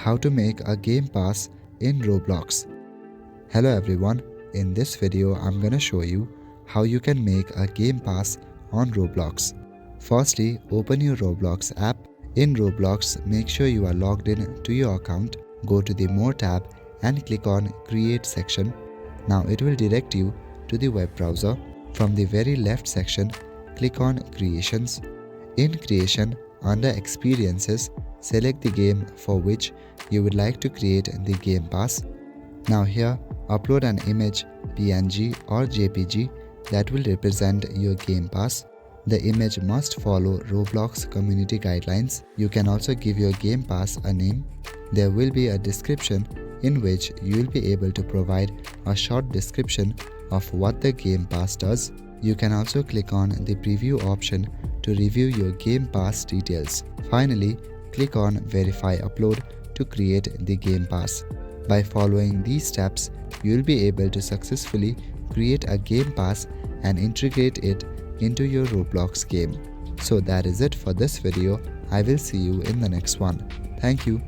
how to make a game pass in Roblox. Hello everyone, in this video I'm gonna show you how you can make a game pass on Roblox. Firstly, open your Roblox app. In Roblox, make sure you are logged in to your account. Go to the More tab and click on Create section. Now it will direct you to the web browser. From the very left section, click on Creations. In Creation, under Experiences, select the game for which you would like to create the game pass. Now here, upload an image, PNG or JPG that will represent your game pass. The image must follow Roblox community guidelines. You can also give your game pass a name. There will be a description in which you will be able to provide a short description of what the game pass does. You can also click on the preview option to review your game pass details. Finally, click on Verify Upload to create the game pass. By following these steps, you will be able to successfully create a game pass and integrate it into your Roblox game. So that is it for this video. I will see you in the next one. Thank you.